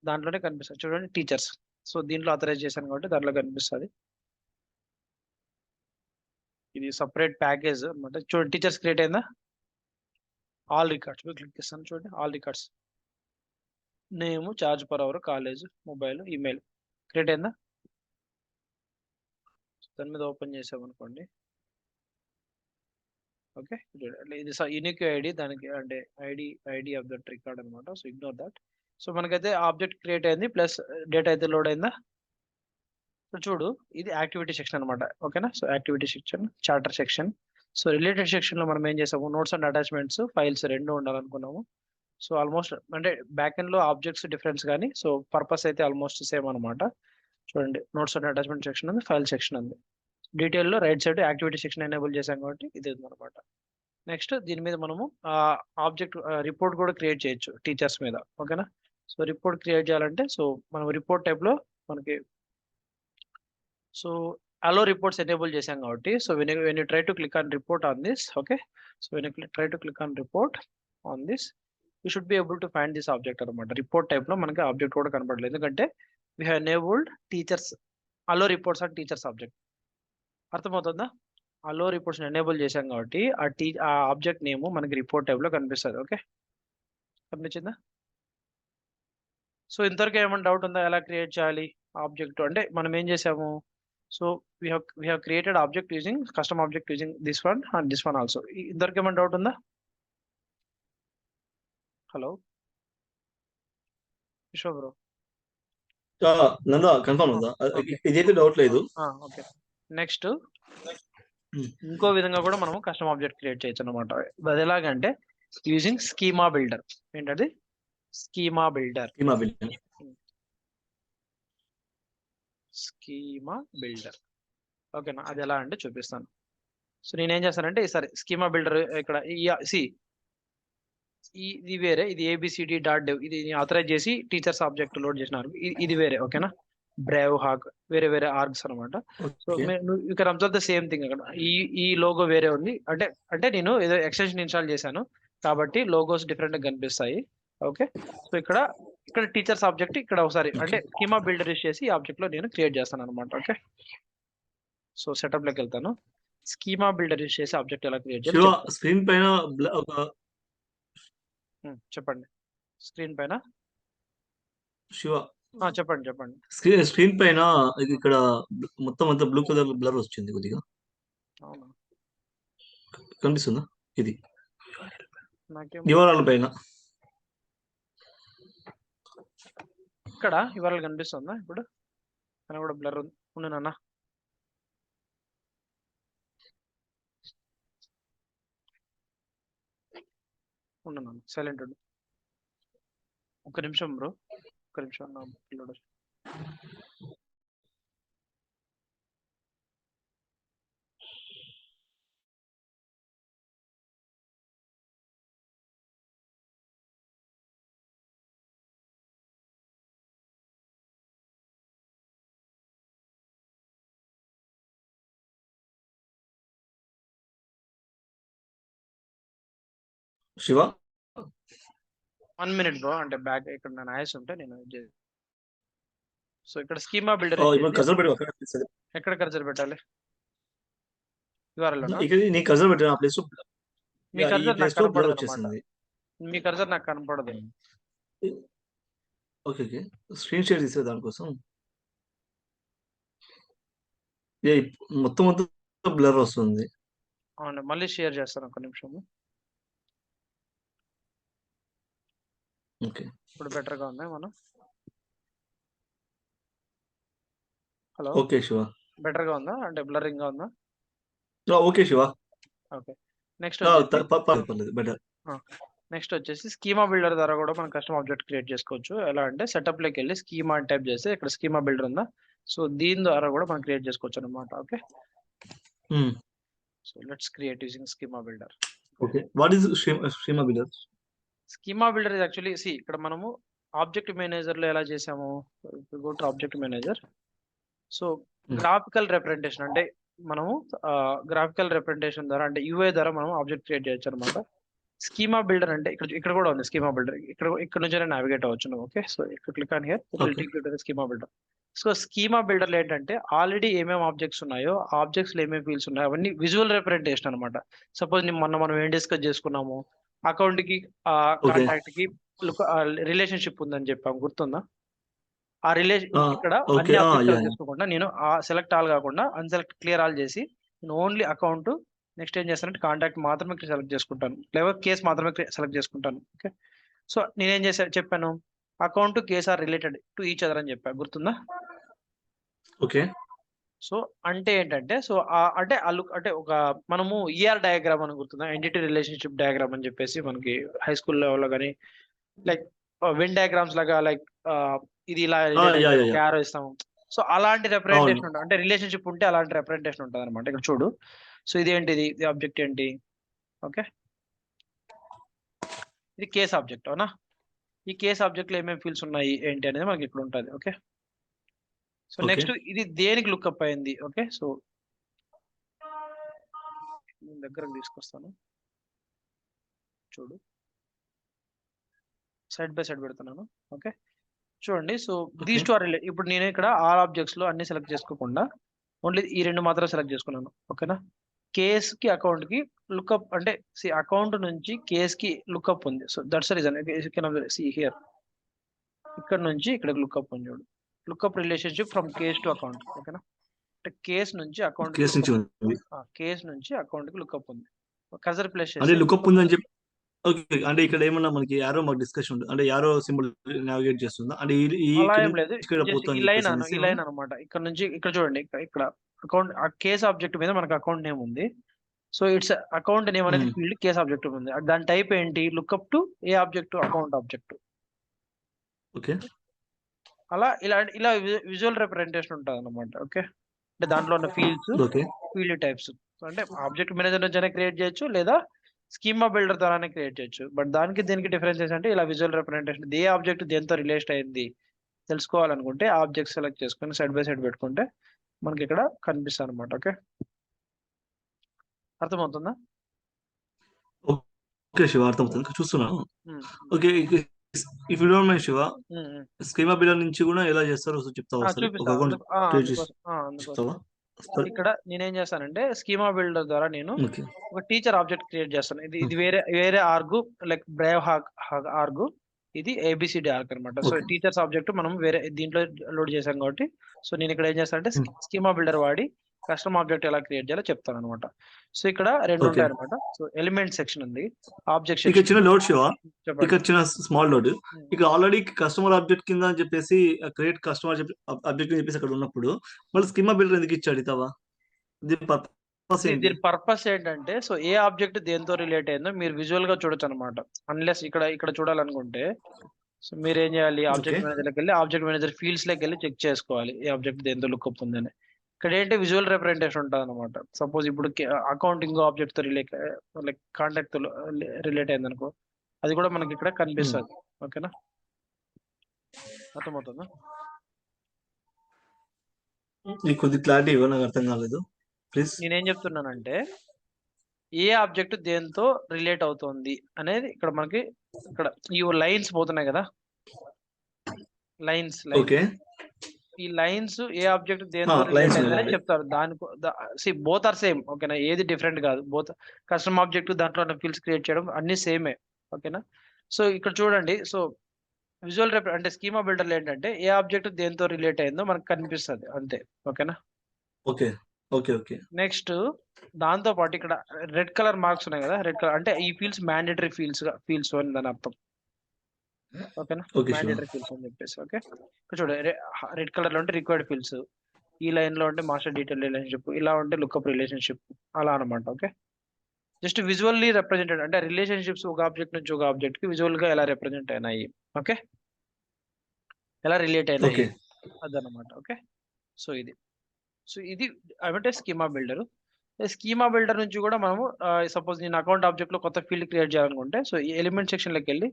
దాంట్లోనే కనిపిస్తుంది. చూడండి టీచర్స్. సో దీంట్లో అథరైజ్ చేశాను కాబట్టి దాంట్లో కనిపిస్తుంది. ఇది సపరేట్ ప్యాకేజ్ అనమాట. చూడండి టీచర్స్ క్రియేట్ అయిందా? ఆల్ రికార్డ్స్ క్లిక్ చేస్తాను. చూడండి all records, name, charge per hour, college, mobile, email create అయిందా? దాని మీద ఓపెన్ చేసామనుకోండి. ఓకే, ఇది యూనిక్ ఐడి, దానికి అంటే ఐడి ఆఫ్ దట్ రికార్డ్ అనమాట. So ignore that. సో మనకైతే ఆబ్జెక్ట్ క్రియేట్ అయింది ప్లస్ డేటా అయితే లోడ్ అయిందా? సో చూడు, ఇది యాక్టివిటీ సెక్షన్ అనమాట. ఓకేనా? So activity section, charter section. So related section లో మనం ఏం చేసాము, నోట్స్ అండ్ అటాచ్మెంట్స్, ఫైల్స్ రెండు ఉండాలనుకున్నాము. సో ఆల్మోస్ట్ అంటే బ్యాక్ ఎండ్ లో ఆబ్జెక్ట్స్ డిఫరెన్స్ కానీ సో పర్పస్ అయితే ఆల్మోస్ట్ సేమ్ అనమాట. చూడండి నోట్స్ అండ్ అటాచ్మెంట్ సెక్షన్ ఉంది, ఫైల్ సెక్షన్ ఉంది. డీటెయిల్ లో right side activity section enable చేసాం కాబట్టి ఇది ఉందన్నమాట. నెక్స్ట్ దీని మీద మనము ఆబ్జెక్ట్ రిపోర్ట్ కూడా క్రియేట్ చేయొచ్చు టీచర్స్ మీద. ఓకేనా? సో రిపోర్ట్ క్రియేట్ చేయాలంటే సో మనం రిపోర్ట్ టైప్ లో మనకి సో అలో రిపోర్ట్స్ ఎనేబుల్ చేసాం కాబట్టి so when you try to click on report on this, okay, so when you try to click on report on this you should be able to find this object అనమాట. Report type లో మనకి object కూడా కనపడలేదు, ఎందుకంటే we have enabled teachers allow reports on teachers object. అర్థమవుతుందా? Allow reports enable చేసాం కాబట్టి ఆ ఆబ్జెక్ట్ నేమ్ మనకి రిపోర్ట్ టైప్ లో కనిపిస్తుంది. ఓకే, కనిపించిందా? సో ఇంతవరకు ఏమైనా డౌట్ ఉందా ఎలా క్రియేట్ చేయాలి ఆబ్జెక్ట్? అంటే మనం ఏం చేసాము, so we have created object using custom object using this one and this one also. ఇంతవరకు ఏమైనా డౌట్ ఉందా? హలో విశ్వ బ్రో. నందా కన్ఫర్మ్ ఉందా? ఇదైతే డౌట్ లేదు. ఓకే, నెక్స్ట్ ఇంకో విధంగా కూడా మనం కస్టమ్ ఆబ్జెక్ట్ క్రియేట్ చేయొచ్చు అనమాట. అది ఎలాగంటే యూజింగ్ స్కీమా బిల్డర్. ఏంటది? Schema builder. Schema builder. ఓకేనా? అది ఎలా అంటే చూపిస్తాను. సో నేనేం చేస్తానంటే సరే స్కీమా బిల్డర్ ఇక్కడ ఇది వేరే, ఇది abcd.dev, ఇది ఆథరైజ్ చేసి టీచర్స్ ఆబ్జెక్ట్ లోడ్ చేసినారు. ఇది వేరే. ఓకేనా? బ్రేవ్ హాక్ వేరే వేరే ఆర్గ్స్ అనమాట. So you can observe the same thing. అక్కడ ఈ లోగో వేరే ఉంది, అంటే నేను ఏదో ఎక్స్టెన్షన్ ఇన్స్టాల్ చేశాను కాబట్టి లోగోస్ డిఫరెంట్ గా కనిపిస్తాయి. ఓకే, సో ఇక్కడ టీచర్స్ ఆబ్జెక్ట్ ఇక్కడ ఒకసారి అంటే స్కీమా బిల్డర్ యూస్ చేసి ఈ ఆబ్జెక్ట్ లో నేను క్రియేట్ చేస్తాను అనమాట. ఓకే, సో సెటప్ లోకి వెళ్తాను. స్కీమా బిల్డర్ యూస్ చేసి ఆబ్జెక్ట్ ఎలా క్రియేట్ చేయాలి స్క్రీన్ పైన చెప్పండి. స్క్రీన్ పైన చెప్పండి. స్క్రీన్ పైన ఇది ఇక్కడ మొత్తం అంతా బ్లూ కలర్ బ్లర్ వచ్చింది కొద్దిగా. అవునా? కనిపిస్తుందా? ఇది నాకేం వివరాల పైన ఇక్కడ వివరాలు కనిపిస్తుందా ఇప్పుడు? అని కూడా బ్లర్ ఉంది నాన్న. ఉండు నాన్న, సైలెంట్ ఉండు. ఒక్క నిమిషం బ్రో, ఒక్క నిమిషం నా పిల్లోడు. శివ 1 minute బ్రో, అంటే బ్యాక్ ఇక్కడ నా నాయిస్ ఉంటే నేను సో ఇక్కడ స్కీమా బిల్డర్ ఇప్పుడు కజర్ పెట్టి అక్కడ కనిపిస్తుంది. ఎక్కడ కర్సర్ పెట్టాలి? వివరాల్లోనా? ఇక్కడ నీ కజర్ పెట్టిన ఆ ప్లేస్ మీ ఈ కర్సర్ నాకు ప్లేస్ లో బ్లర్ కనపడదు అనమాట. వచ్చేసింది. మీ కర్సర్ నాకు కనపడదు. ఓకే స్క్రీన్ షేర్ తీసే దానికోసం మొత్తం మొత్తం బ్లర్ వస్తుంది. అవును, మళ్ళీ షేర్ చేస్తాను, ఒక్క నిమిషం. ఓకే ఇప్పుడు బెటర్ గా ఉంది మనం. Hello, okay Shiva. బెటర్ గా ఉందా? అంటే బ్లరింగ్ గా ఉందా? ఓకే శివ. ఓకే. నెక్స్ట్ పర్లేదు బెటర్. నెక్స్ట్ వచ్చేసి స్కీమా బిల్డర్ ద్వారా కూడా మనం కస్టమ్ ఆబ్జెక్ట్ క్రియేట్ చేసుకోవచ్చు. ఎలా అంటే సెటప్ లోకి వెళ్ళి స్కీమా అని టైప్ చేస్తే ఇక్కడ స్కీమా బిల్డర్ ఉందా, సో దీని ద్వారా కూడా మనం క్రియేట్ చేసుకోవచ్చు అనమాట. Okay, so let's create using schema builder. Okay what is schema builder? Schema builder is actually ఇక్కడ మనము ఆబ్జెక్ట్ మేనేజర్ లో ఎలా చేసాము, go to object manager. So graphical representation అంటే మనము గ్రాఫికల్ రిప్రజెంటేషన్ ద్వారా అంటే యూఐ ద్వారా మనం ఆబ్జెక్ట్ క్రియేట్ చేయొచ్చు అనమాట. స్కీమా బిల్డర్ అంటే ఇక్కడ కూడా ఉంది స్కీమా బిల్డర్. ఇక్కడ నుంచి నావిగేట్ అవ్వచ్చు. ఓకే, సో ఇక్కడ click on here, schema builder. So schema builder ఏంటంటే ఆల్రెడీ ఏమేమి ఆబ్జెక్ట్స్ ఉన్నాయో, ఆబ్జెక్ట్స్ లో ఏమేమి ఫీల్డ్స్ ఉన్నాయో అవన్నీ విజువల్ రిప్రజెంటేషన్ అనమాట. సపోజ్ మనం ఏం డిస్కస్ చేసుకున్నాము, అకౌంట్ కి కాంటాక్ట్ కి రిలేషన్షిప్ ఉందని చెప్పాము, గుర్తుందా? ఆ రిలేషన్ ఇక్కడ అన్ని ఆబ్జెక్ట్స్ చేసుకోకుండా నేను సెలెక్ట్ ఆల్ కాకుండా అన్సెలెక్ట్ క్లియర్ ఆల్ చేసి నేను ఓన్లీ అకౌంట్ నెక్స్ట్ ఏం చేస్తానంటే కాంటాక్ట్ మాత్రమే సెలెక్ట్ చేసుకుంటాను, లేదా కేసు మాత్రమే సెలెక్ట్ చేసుకుంటాను. ఓకే, సో నేనేం చెప్పాను, account case are related to each other అని చెప్పా, గుర్తుందా? ఓకే, సో అంటే ఏంటంటే సో అంటే అంటే ఒక మనము ఈఆర్ డయాగ్రామ్ అని గుర్తుందా, ఎంటిటీ రిలేషన్షిప్ డయాగ్రామ్ అని చెప్పేసి మనకి హై స్కూల్ లెవెల్లో కానీ లైక్ వెన్ డయాగ్రామ్స్ లాగా లైక్ ఇది ఇలా యారో ఇస్తాము. సో అలాంటి రిప్రజెంటేషన్ ఉంటుంది, అంటే రిలేషన్షిప్ ఉంటే అలాంటి రిప్రజెంటేషన్ ఉంటుంది అనమాట. ఇక్కడ చూడు, సో ఇది ఏంటిది, ఇది ఆబ్జెక్ట్ ఏంటి? ఓకే, ఇది కేస్ ఆబ్జెక్ట్, అవునా? ఈ కేస్ ఆబ్జెక్ట్ లో ఏమేమి ఫీల్డ్స్ ఉన్నాయి ఏంటి అనేది మనకి ఇక్కడ ఉంటుంది. ఓకే, సో నెక్స్ట్ ఇది దేనికి లుక్అప్ అయింది? ఓకే, సో దగ్గరకు తీసుకొస్తాను, చూడు, సైడ్ బై సైడ్ పెడుతున్నాను. ఓకే, చూడండి, so these two are relate. ఇప్పుడు నేను ఇక్కడ ఆల్ ఆబ్జెక్ట్స్ లో అన్ని సెలెక్ట్ చేసుకోకుండా ఓన్లీ ఈ రెండు మాత్రం సెలెక్ట్ చేసుకున్నాను. ఓకేనా? కేస్ కి అకౌంట్ కి లుక్అప్ అంటే అకౌంట్ నుంచి కేస్ కి లుక్అప్ ఉంది. సో దట్స్ రీజన్ హియర్ ఇక్కడ నుంచి ఇక్కడ లుక్అప్ ఉంది, చూడు, lookup relationship from case to account. ఓకేనా? అంటే కేస్ నుంచి అకౌంట్ కేస్ నుంచి అకౌంట్ కి లుక్అప్ ఉంది. కర్సర్ ప్లేస్ చేసి లుక్అప్ ఉందని చెప్పి. ఓకే, అంటే ఇక్కడ ఏమన్నా మనకి యారో మాకు డిస్కషన్ ఉంటుంది, అంటే యారో సింబల్ నావిగేట్ చేస్తుందా? అంటే అలా ఏం లేదు, ఈ లైన్ అన్నమాట. ఇక్కడ నుంచి ఇక్కడ చూడండి, ఇక్కడ అకౌంట్ కేస్ ఆబ్జెక్ట్ మీద మనకు అకౌంట్ నేమ్ ఉంది. సో ఇట్స్ అకౌంట్ నేమ్ అనేది ఫీల్డ్, కేస్ ఆబ్జెక్ట్ ఉంది. దాని టైప్ ఏంటి, look up to A object, account object. Okay, అలా ఇలా విజువల్ రిప్రజెంటేషన్ ఉంటుంది అనమాట. ఓకే, అంటే దాంట్లో ఉన్న ఫీల్డ్స్, ఫీల్డ్ టైప్స్ అంటే ఆబ్జెక్ట్ మేనేజర్ నుంచి క్రియేట్ చేయొచ్చు, లేదా స్కీమా బిల్డర్ ద్వారానే క్రియేట్ చేయొచ్చు. బట్ దీనికి డిఫరెన్సెస్ అంటే ఇలా విజువల్ రిప్రజెంటేషన్, ఏ ఆబ్జెక్ట్ దేంతో రిలేట్ అయింది తెలుసుకోవాలనుకుంటే ఆబ్జెక్ట్ సెలెక్ట్ చేసుకుని సైడ్ బై సైడ్ పెట్టుకుంటే మనకి ఇక్కడ కనిపిస్తుంది అనమాట. ఓకే, అర్థమవుతుందా? ఓకే శివ, అర్థమవుతుంది, చూస్తున్నాను. Okay, if you don't mind Shiva, schema builder నుంచి కూడా ఎలా చేస్తారో చెప్తావా? ఇక్కడ నేనేం చేస్తానంటే స్కీమా బిల్డర్ ద్వారా నేను ఒక టీచర్ ఆబ్జెక్ట్ క్రియేట్ చేస్తాను. ఇది వేరే ఆర్గు, లైక్ బ్రేవ్ ఆర్గు. ఇది ఏబిసిడి ఆర్క్ అనమాట. సో ఓకే టీచర్స్ ఆబ్జెక్ట్ మనం వేరే దీంట్లో లోడ్ చేసాం కాబట్టి, సో నేను ఇక్కడ ఏం చేస్తాను అంటే స్కీమా బిల్డర్ వాడి కస్టమ్ ఆబ్జెక్ట్ ఎలా క్రియేట్ చేయాలో చెప్తాను అనమాట. సో ఇక్కడ రెండు ఓకే ఉంటాయి అనమాట. సో ఎలిమెంట్ సెక్షన్ ఉంది, ఆబ్జెక్ట్ ఇక్కడ సెక్షన్ చిన్న లోడ్ శివ, చెప్పండి. ఇక్కడ చిన్న స్మాల్ లోడ్. ఇక్కడ ఆల్రెడీ కస్టమర్ ఆబ్జెక్ట్ కింద అని చెప్పేసి క్రియేట్ కస్టమర్ ఆబ్జెక్ట్ అని చెప్పేసి అక్కడ ఉన్నప్పుడు మళ్ళీ స్కీమా బిల్డర్ ఎందుకు ఇచ్చాడు ఇతవా? దీని పర్పస్ ఏంటి? దీని పర్పస్ ఏంటంటే, సో ఏ ఆబ్జెక్ట్ దేంతో రిలేట్ అయిందో మీరు విజువల్ గా చూడొచ్చు అనమాట. అన్లెస్ ఇక్కడ చూడాలనుకుంటే, సో మీరు ఏం చేయాలి, ఓకే ఆబ్జెక్ట్ మేనేజర్కి వెళ్ళి ఆబ్జెక్ట్ మేనేజర్ ఫీల్డ్స్ లోకి వెళ్ళి చెక్ చేసుకోవాలి ఈ ఆబ్జెక్ట్ దేంతో లుక్అప్ ఉందని. ఇక్కడ ఏంటి విజువల్ రిప్రజెంటేషన్ ఉంటుంది అనమాట. సపోజ్ ఇప్పుడు అకౌంటింగ్ ఆబ్జెక్ట్ తో రిలేట్, లైక్ కాంటాక్ట్ తో రిలేట్ అయింది అనుకో, అది కూడా మనకి ఇక్కడ కనిపిస్తుంది. ఓకేనా, అర్థమవుతుందా? ఈ కొద్ది క్లారిటీ ఇవ్వ, నాకు అర్థం కాలేదు ప్లీజ్. నేనేం చెప్తున్నానంటే, ఏ ఆబ్జెక్ట్ దేంతో రిలేట్ అవుతుంది అనేది ఇక్కడ మనకి, ఇక్కడ ఈ లైన్స్ పోతున్నాయి కదా, లైన్స్ ఓకే ఈ లైన్స్ ఏ ఆబ్జెక్ట్ దేంతో రిలేట్ లైన్స్ అయిందని చెప్తారు. దానికి బోత్ ఆర్ సేమ్. ఓకేనా, ఏది డిఫరెంట్ కాదు. బోత్ కస్టమ్ ఆబ్జెక్ట్ దాంట్లో ఫీల్డ్స్ క్రియేట్ చేయడం అన్ని సేమే. ఓకేనా, సో ఇక్కడ చూడండి. సో విజువల్ అంటే స్కీమా బిల్డర్లు ఏంటంటే ఏ ఆబ్జెక్ట్ దేంతో రిలేట్ అయిందో మనకు కనిపిస్తుంది అంతే. ఓకేనా, ఓకే ఓకే ఓకే నెక్స్ట్ దాంతో పాటు ఇక్కడ రెడ్ కలర్ మార్క్స్ ఉన్నాయి కదా, రెడ్ కలర్ అంటే ఈ ఫీల్డ్స్ మ్యాండేటరీ ఫీల్డ్స్ అని దాని అర్థం. ఓకేనా, ఓకే శివ. మ్యాండేటరీ ఫీల్డ్స్ అని చెప్పేసి. ఓకే, ఇక్కడ చూడ రెడ్ కలర్ లో ఉంటే రిక్వైర్డ్ ఫీల్డ్స్, ఈ లైన్ లో ఉంటే మాస్టర్ డీటెయిల్ రిలేషన్షిప్, ఇలా ఉంటే లుక్అప్ రిలేషన్షిప్, అలా అనమాట. ఓకే, జస్ట్ విజువల్లీ రిప్రజెంటెడ్ అంటే రిలేషన్షిప్స్ ఒక ఆబ్జెక్ట్ నుంచి ఒక ఆబ్జెక్ట్ కి విజువల్ గా ఎలా రిప్రజెంట్ అయినాయి, ఓకే, ఎలా రిలేట్ అయినాయి ఓకే అదనమాట. ఓకే, సో ఇది ఏమంటే స్కీమా బిల్డర్. స్కీమా బిల్డర్ నుంచి కూడా మనము సపోజ్ నేను అకౌంట్ ఆబ్జెక్ట్ లో కొత్త ఫీల్డ్ క్రియేట్ చేయాలనుకుంటే, సో ఈ ఎలిమెంట్ సెక్షన్ లోకి వెళ్ళి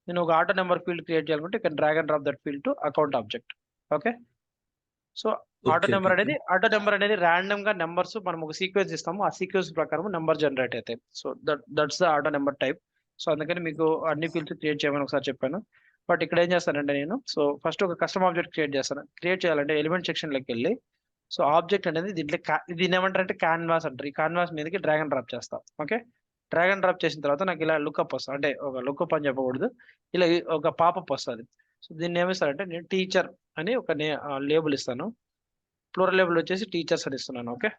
నేను ఒక ఆటో నెంబర్ ఫీల్డ్ క్రియేట్ చేయాలనుకుంటే ఇక్కడ drag and drop that field to account object. Okay, so auto okay number okay అనేది ర్యాండమ్ గా నెంబర్స్ మనం ఒక సీక్వెన్స్ ఇస్తాము, ఆ సీక్వెన్స్ ప్రకారం నెంబర్ జనరేట్ అవుతాయి. So that's the auto number type. So అందుకని మీకు అన్ని ఫీల్డ్స్ క్రియేట్ చేయమని ఒకసారి చెప్పాను. బట్ ఇక్కడ ఏం చేస్తానంటే నేను, సో ఫస్ట్ ఒక కస్టమ్ ఆబ్జెక్ట్ క్రియేట్ చేస్తాను. క్రియేట్ చేయాలంటే ఎలిమెంట్ సెక్షన్ లోకి వెళ్ళి, సో ఆబ్జెక్ట్ అనేది దీంట్లో దీన్ని ఏమంటారంటే క్యాన్వాస్ అంటారు. ఈ క్యాన్వాస్ మీదకి డ్రాగ్ అండ్ డ్రాప్ చేస్తాం. ఓకే, డ్రాగ్ అండ్ డ్రాప్ చేసిన తర్వాత నాకు ఇలా లుక్అప్ వస్తుంది. అంటే ఒక లుక్అప్ అని చెప్పకూడదు, ఇలా ఒక పాపప్ వస్తుంది. సో దీన్ని ఏమిస్తారంటే నేను టీచర్ అని ఒక లేబుల్ ఇస్తాను. ఫ్లోరల్ లేబుల్ వచ్చేసి టీచర్స్ అని ఇస్తున్నాను. ఓకే,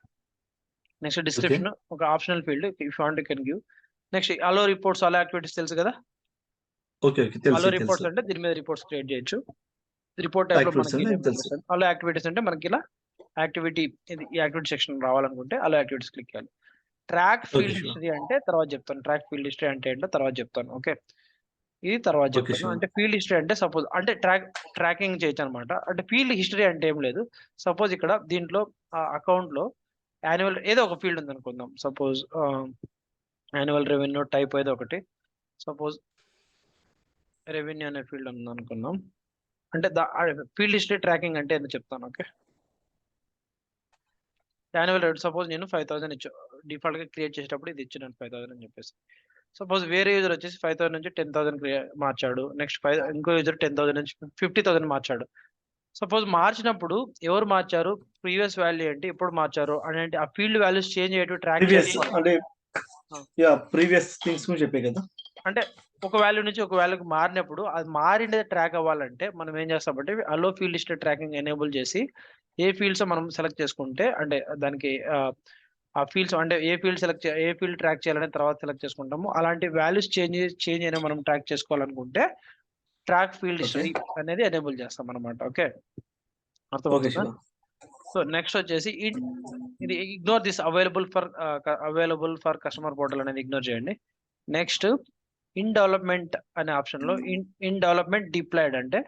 నెక్స్ట్ డిస్క్రిప్షన్ ఒక optional field if want you can give. Next allow reports, allow activities తెలుసు కదా. ఓకే ఓకే తెలుసు అలో రిపోర్ట్స్ తెలుసు. అంటే దీని మీద రిపోర్ట్స్ క్రియేట్ చేయొచ్చు. రిపోర్ట్ టైప్ లో యాక్టివిటీస్ మనకి అంటే తెలుసు. అలో యాక్టివిటీస్ అంటే మనకి ఇలా యాక్టివిటీ, ఇది ఈ యాక్టివిటీ సెక్షన్ రావాలనుకుంటే అలో యాక్టివిటీస్ క్లిక్ చేయాలి. Track field sure. హిస్టరీ అంటే తర్వాత చెప్తాను. ట్రాక్ ఫీల్డ్ హిస్టరీ అంటే ఏంటో తర్వాత చెప్తాను. ఓకే, ఇది తర్వాత ఓకే చెప్తాను. sure. అంటే ఫీల్డ్ హిస్టరీ అంటే సపోజ్ అంటే ట్రాకింగ్ చేయొచ్చు అనమాట. అంటే ఫీల్డ్ హిస్టరీ అంటే ఏం లేదు. సపోజ్ ఇక్కడ దీంట్లో అకౌంట్ లో యాన్యువల్ ఏదో ఒక ఫీల్డ్ ఉంది అనుకుందాం. సపోజ్ యాన్యువల్ రెవెన్యూ టైప్ ఏదో ఒకటి, సపోజ్ రెవెన్యూ అనే ఫీల్డ్ ఉంది అనుకుందాం. అంటే ఫీల్డ్ హిస్టరీ ట్రాకింగ్ అంటే ఏందో చెప్తాను. ఓకే, యాన్యువల్ రేట్ సపోజ్ నేను 5000 ఇచ్చు, డిఫాల్ట్ గా క్రియేట్ చేసేటప్పుడు ఇది ఇచ్చినాను 5000 అని చెప్పేసి. సపోజ్ వేరే యూజర్ వచ్చేసి 5000 నుంచి 10,000 మార్చాడు. నెక్స్ట్ ఇంకో యూజర్ 10,000 నుంచి 50,000 మార్చాడు. సపోజ్ మార్చినప్పుడు ఎవరు మార్చారు, ప్రీవియస్ వాల్యూ ఏంటి, ఎప్పుడు మార్చారు అనేది ఆ ఫీల్డ్ వాల్యూస్ చేంజ్ అయ్యేటివి ట్రాక్ ప్రీవియస్ చేసి, అంటే ప్రీవియస్ థింగ్స్ గురించి చెప్పే కదా. అంటే ఒక వాల్యూ నుంచి ఒక వాల్యూకి మారినప్పుడు అది మారింది ట్రాక్ అవ్వాలంటే మనం ఏం చేస్తామంటే అలో ఫీల్డ్ హిస్టరీ ట్రాకింగ్ ఎనేబుల్ చేసి ఏ ఫీల్డ్స్ మనం సెలెక్ట్ చేసుకుంటే, అంటే దానికి ఆ ఫీల్డ్స్ అంటే ఏ ఫీల్డ్ ట్రాక్ చేయాలనే తర్వాత సెలెక్ట్ చేసుకుంటాము. అలాంటి వాల్యూస్ చేంజ్ అయినా మనం ట్రాక్ చేసుకోవాలనుకుంటే ట్రాక్ ఫీల్డ్ హిస్టరీ అనేది ఎనేబుల్ చేస్తాం అనమాట. ఓకే, అర్థమవుతుందా? సో నెక్స్ట్ వచ్చేసి ఇది ignore this available for customer portal అనేది ఇగ్నోర్ చేయండి. నెక్స్ట్ ఇన్ డెవలప్మెంట్ అనే ఆప్షన్ లో ఇన్ డెవలప్మెంట్ డిప్లాయిడ్ అంటే,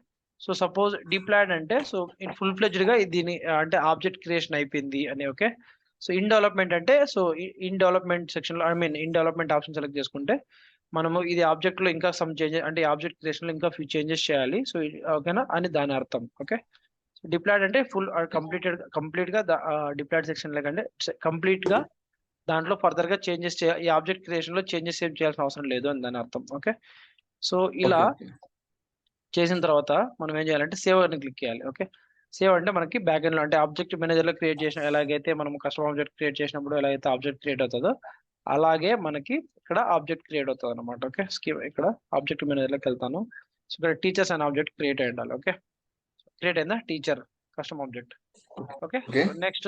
సో సపోజ్ డిప్లాయిడ్ అంటే సో ఫుల్ ఫ్లెడ్జ్డ్ గా దీని అంటే ఆబ్జెక్ట్ క్రియేషన్ అయిపోయింది అని. ఓకే, సో ఇన్ డెవలప్మెంట్ అంటే సో ఇన్ డెవలప్మెంట్ సెక్షన్ లో ఇన్ డెవలప్మెంట్ ఆప్షన్ సెలెక్ట్ చేసుకుంటే మనము ఇది ఆబ్జెక్ట్ లో ఇంకా సమ్ చేంజెస్ అంటే ఆబ్జెక్ట్ క్రియేషన్ లో ఇంకా ఫ్యూ చేంజెస్ చేయాలి. సో ఓకేనా అని దాని అర్థం. ఓకే, సో డిప్లాయిడ్ అంటే ఫుల్ కంప్లీట్ గా డిప్లాయిడ్ సెక్షన్ లేకంటే కంప్లీట్ గా దాంట్లో ఫర్దర్ గా చేంజెస్ ఈ ఆబ్జెక్ట్ క్రియేషన్ లో చేంజెస్ ఏం చేయాల్సిన అవసరం లేదు అని దాని అర్థం. ఓకే, సో ఇలా చేసిన తర్వాత మనం ఏం చేయాలంటే సేవ్ అని క్లిక్ చేయాలి. ఓకే, సేవ్ అంటే మనకి బ్యాక్ ఎండ్ లో అంటే ఆబ్జెక్ట్ మేనేజర్ లో క్రియేట్ చేసిన ఎలాగైతే మనం కస్టమర్ ఆబ్జెక్ట్ క్రియేట్ చేసినప్పుడు ఎలాగైతే ఆబ్జెక్ట్ క్రియేట్ అవుతుందో అలాగే మనకి ఇక్కడ ఆబ్జెక్ట్ క్రియేట్ అవుతుంది అనమాట. ఓకే, ఇక్కడ ఆబ్జెక్ట్ మేనేజర్ లోకి వెళ్తాను. సో ఇక్కడ టీచర్స్ అనే ఆబ్జెక్ట్ క్రియేట్ అయ్యి ఉండాలి. ఓకే, క్రియేట్ అయిందా teacher custom object. Okay, okay next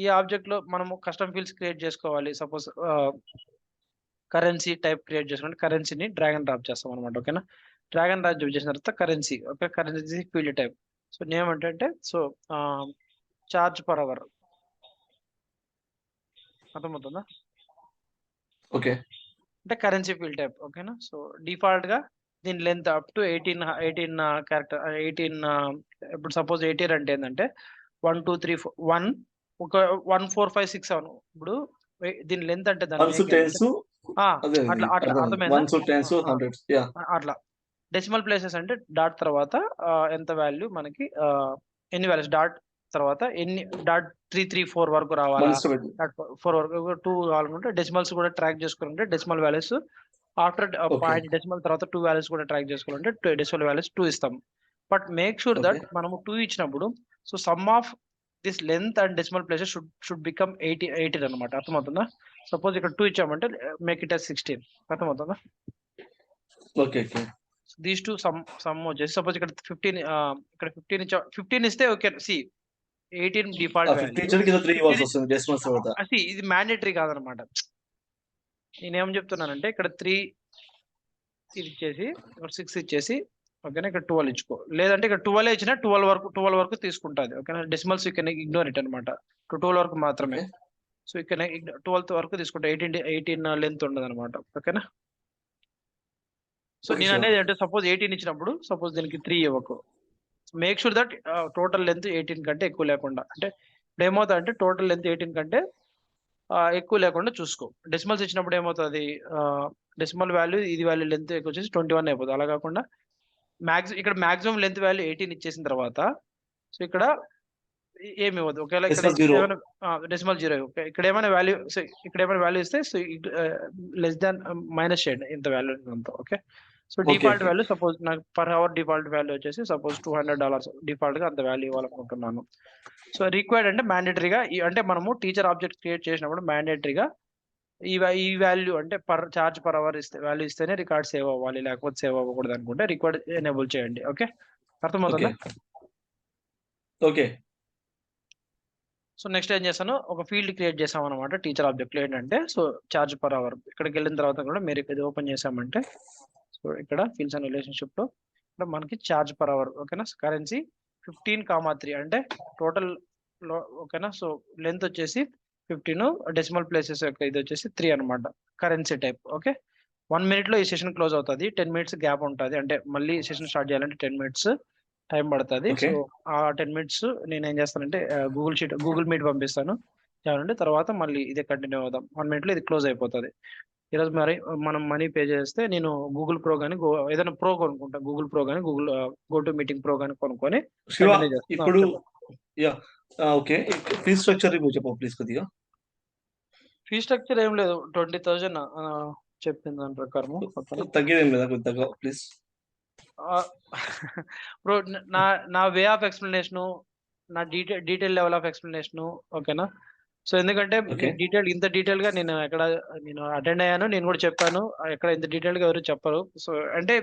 ఈ ఆబ్జెక్ట్ లో మనము కస్టమ్ ఫీల్డ్స్ క్రియేట్ చేసుకోవాలి. సపోజ్ కరెన్సీ టైప్ క్రియేట్ చేసుకుంటే కరెన్సీని డ్రాగ్ అండ్ డ్రాప్ చేస్తాం అనమాట. ఓకేనా, డ్రాగ్ అండ్ డ్రాప్ చేసిన తర్వాత currency. Okay, currency field type. So name అంటే సో చార్జ్ పర్ అవర్. అర్థమవుతుందా? ఓకే అంటే కరెన్సీ ఫీల్డ్ టైప్. ఓకేనా, సో డిఫాల్ట్ గా దీని లెంత్ అప్ టు 18 క్యారెక్టర్ 18. ఇప్పుడు సపోజ్ 18 అంటే ఏంటంటే 1 2 3 4 1 ఒక 1 4 5 6 7. ఇప్పుడు దీని లెంత్ అంటే దాని వన్స్ టెన్స్ అదే అట్లా అట్లా అర్థం అర్థమైందా? వన్స్ టెన్స్ హండ్రెడ్స్ యా అట్లా డెసిమల్ ప్లేసెస్ అంటే డాట్ తర్వాత ఎంత వాల్యూ మనకి ఎన్ని వాల్యూస్ డాట్ తర్వాత ఎన్ని డాట్ 3 3 4 వరకు రావాలా, వన్స్ డాట్ 4 వరకు 2 కావాలనుకుంటే డెసిమల్స్ కూడా ట్రాక్ చేసుకుంటే decimal values after okay point decimal తర్వాత 2 వాల్యూస్ కూడా ట్రాక్ చేసుకోవాలంటే డెసిమల్ వాల్యూస్ 2 ఇస్తాం. But make sure okay that మనము 2 ఇచ్చినప్పుడు so some of this length and decimal places should become 18 అనమాట. అర్థమవుతుందా? సపోజ్ ఇక్కడ 2 ఇచ్చామంటే మేక్ ఇట్ as 16. అర్థమవుతుందా? Okay okay these two some వచ్చేసి సపోజ్ ఇక్కడ 15 ఇక్కడ 15 ఇచ్చా 15 ఇస్తే ఓకే. సి 18 డిఫాల్ట్ 15 వాల్యూ ఇచ్చాడు కింద 3 ఇవ్వాల్సి 15 వస్తుంది డెసిమల్స్ తర్వాత ఇది మ్యాండేటరీ కాదనమాట. నేనేం చెప్తున్నానంటే ఇక్కడ 3 ఇది ఇచ్చేసి ఇక్కడ 6 ఇచ్చేసి ఓకేనా, ఇక్కడ 12 ఇచ్చుకో. లేదంటే ఇక్కడ 12 ఇచ్చినా 12 వరకు తీసుకుంటుంది. ఓకేనా, డెసిమల్స్ ఇక్కడ ఇగ్నోర్ ఇట్ అనమాట. 12 వరకు మాత్రమే. ఓకే సో ఇక్కడ 12 వరకు తీసుకుంటా. 18 లెంత్ ఉండదు అనమాట. ఓకేనా, సో ఓకే నేను షూర్ అనేది అంటే సపోజ్ 18 ఇచ్చినప్పుడు సపోజ్ దీనికి 3 ఇవ్వకు. Make sure that total length 18 కంటే ఎక్కువ లేకుండా, అంటే ఇప్పుడు ఏమవుతుంది అంటే టోటల్ లెంత్ 18 కంటే ఎక్కువ లేకుండా చూసుకో. డెసిమల్స్ ఇచ్చినప్పుడు ఏమవుతుంది, డెసిమల్ వాల్యూ ఇది వాల్యూ లెంత్ ఎక్కువ వచ్చేసి 21 అయిపోతుంది. అలా కాకుండా ఇక్కడ మాక్సిమం లెంత్ వాల్యూ 18 ఇచ్చేసిన తర్వాత సో ఇక్కడ ఏమి ఇవ్వదు. ఒకవేళ ఇక్కడ డెసిమల్ జీరో ఏమైనా డెసిమల్ 0. ఇక్కడ ఏమైనా వాల్యూ సో ఇక్కడ ఏమైనా వాల్యూ ఇస్తే సో లెస్ దాన్ మైనస్ చేయండి ఇంత వాల్యూ అంతా. Okay, so okay default okay value suppose నాకు పర్ అవర్ డిఫాల్ట్ వాల్యూ వచ్చేసి సపోజ్ $200 డిఫాల్ట్ గా అంత వాల్యూ ఇవ్వాలనుకుంటున్నాను. సో రిక్వైర్డ్ అంటే మ్యాండేటరీగా అంటే మనము టీచర్ ఆబ్జెక్ట్ క్రియేట్ చేసినప్పుడు మ్యాండేటరీగా ఈ వాల్యూ అంటే చార్జ్ పర్ అవర్ ఇస్తే వాల్యూ ఇస్తేనే రికార్డ్ సేవ్ అవ్వాలి, లేకపోతే సేవ్ అవ్వకూడదు అనుకుంటే రికార్డ్ ఎనేబుల్ చేయండి. ఓకే, ఓకే అర్థమవుతుందా? ఓకే సో నెక్స్ట్ ఏం చేస్తాను, ఒక ఫీల్డ్ క్రియేట్ చేసాం అనమాట టీచర్ ఆబ్జెక్ట్ లో. ఏంటంటే సో చార్జ్ పర్ అవర్ ఇక్కడికి వెళ్ళిన తర్వాత కూడా మీరు ఇది ఓపెన్ చేసామంటే సో ఇక్కడ ఫీల్డ్స్ అండ్ రిలేషన్షిప్ లో ఇక్కడ మనకి చార్జ్ పర్ అవర్. ఓకేనా, కరెన్సీ 15,3 అంటే టోటల్ ఓకేనా. సో లెంత్ వచ్చేసి 15, డెసిమల్ ప్లేసెస్ యొక్క ఇది వచ్చేసి 3 అనమాట. Currency type. ఓకే, 1 minute లో ఈ సెషన్ క్లోజ్ అవుతుంది. 10 minutes గ్యాప్ ఉంటుంది. అంటే మళ్ళీ సెషన్ స్టార్ట్ చేయాలంటే 10 minutes టైం పడుతుంది. ఓకే సో ఆ 10 minutes నేను ఏం చేస్తానంటే గూగుల్ మీట్ పంపిస్తాను ఏమంటే తర్వాత మళ్ళీ ఇదే కంటిన్యూ అవుదాం. 1 minute లో ఇది క్లోజ్ అయిపోతుంది. ఈరోజు మరి మనం మనీ పే చేస్తే నేను గూగుల్ ప్రో కానీ ఏదైనా ప్రో కొనుక్కుంటా. గూగుల్ ప్రో కానీ Google go to meeting pro కానీ కొనుక్కొని శివ కంటిన్యూ చేస్తాను. ఇప్పుడు యా ఓకే ఫీజ్ స్ట్రక్చర్ చెప్పు ప్లీజ్ కొద్దిగా. ఫీ స్ట్రక్చర్ ఏం లేదు, 20,000 చెప్పిన దాని ప్రకారము. తగ్గేదేం లేదా కొద్దిగా ప్లీజ్. బ్రో నా వే ఆఫ్ ఎక్స్ప్లెనేషన్, నా డీటెయిల్ లెవెల్ ఆఫ్ ఎక్స్ప్లెనేషన్. ఓకేనా, సో ఎందుకంటే ఓకే ఇంత డీటెయిల్ గా నేను అటెండ్ అయ్యాను, నేను కూడా చెప్పాను. ఎక్కడ ఇంత డీటెయిల్ గా ఎవరు చెప్పరు. సో అంటే